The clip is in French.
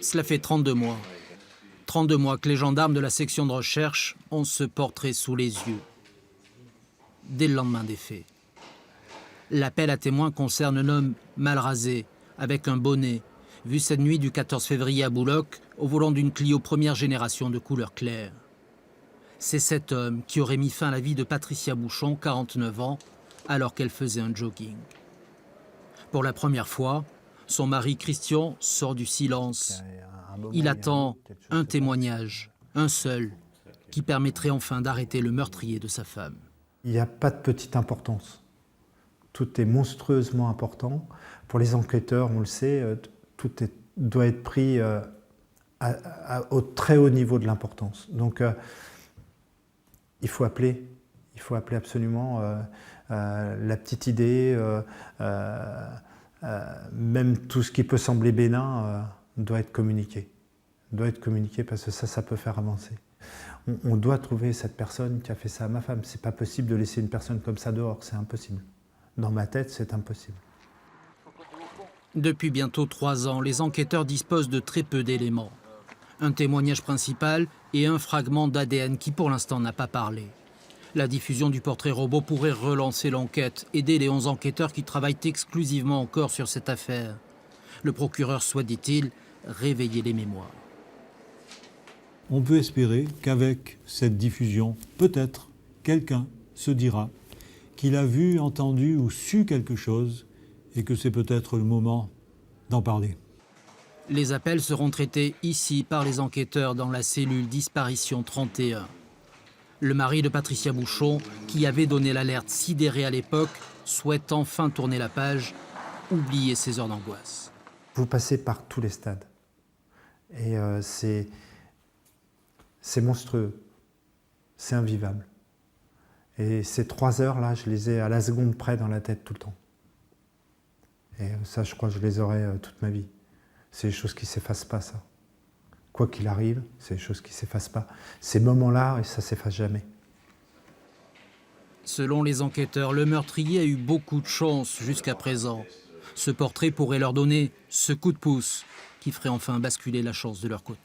Cela fait 32 mois. 32 mois que les gendarmes de la section de recherche ont ce portrait sous les yeux. Dès le lendemain des faits. L'appel à témoins concerne un homme mal rasé, avec un bonnet, vu cette nuit du 14 février à Bouloc, au volant d'une Clio première génération de couleur claire. C'est cet homme qui aurait mis fin à la vie de Patricia Bouchon, 49 ans, alors qu'elle faisait un jogging. Pour la première fois, son mari Christian sort du silence. Il attend un témoignage, un seul, qui permettrait enfin d'arrêter le meurtrier de sa femme. Il n'y a pas de petite importance. Tout est monstrueusement important. Pour les enquêteurs, on le sait, doit être pris au très haut niveau de l'importance. Donc, il faut appeler absolument la petite idée, même tout ce qui peut sembler bénin doit être communiqué. Doit être communiqué parce que ça peut faire avancer. On doit trouver cette personne qui a fait ça à ma femme. C'est pas possible de laisser une personne comme ça dehors, c'est impossible. Dans ma tête, c'est impossible. Depuis bientôt 3 ans, les enquêteurs disposent de très peu d'éléments. Un témoignage principal et un fragment d'ADN qui pour l'instant n'a pas parlé. La diffusion du portrait robot pourrait relancer l'enquête, aider les 11 enquêteurs qui travaillent exclusivement encore sur cette affaire. Le procureur souhaite, dit-il, réveiller les mémoires. On peut espérer qu'avec cette diffusion, peut-être quelqu'un se dira qu'il a vu, entendu ou su quelque chose et que c'est peut-être le moment d'en parler. Les appels seront traités ici par les enquêteurs dans la cellule disparition 31. Le mari de Patricia Bouchon, qui avait donné l'alerte sidérée à l'époque, souhaite enfin tourner la page, oublier ses heures d'angoisse. Vous passez par tous les stades. Et c'est monstrueux. C'est invivable. Et ces 3 heures-là, je les ai à la seconde près dans la tête tout le temps. Et ça, je crois que je les aurai toute ma vie. C'est des choses qui ne s'effacent pas, ça. Quoi qu'il arrive, c'est des choses qui ne s'effacent pas. Ces moments-là, ça ne s'efface jamais. Selon les enquêteurs, le meurtrier a eu beaucoup de chance jusqu'à présent. Ce portrait pourrait leur donner ce coup de pouce qui ferait enfin basculer la chance de leur côté.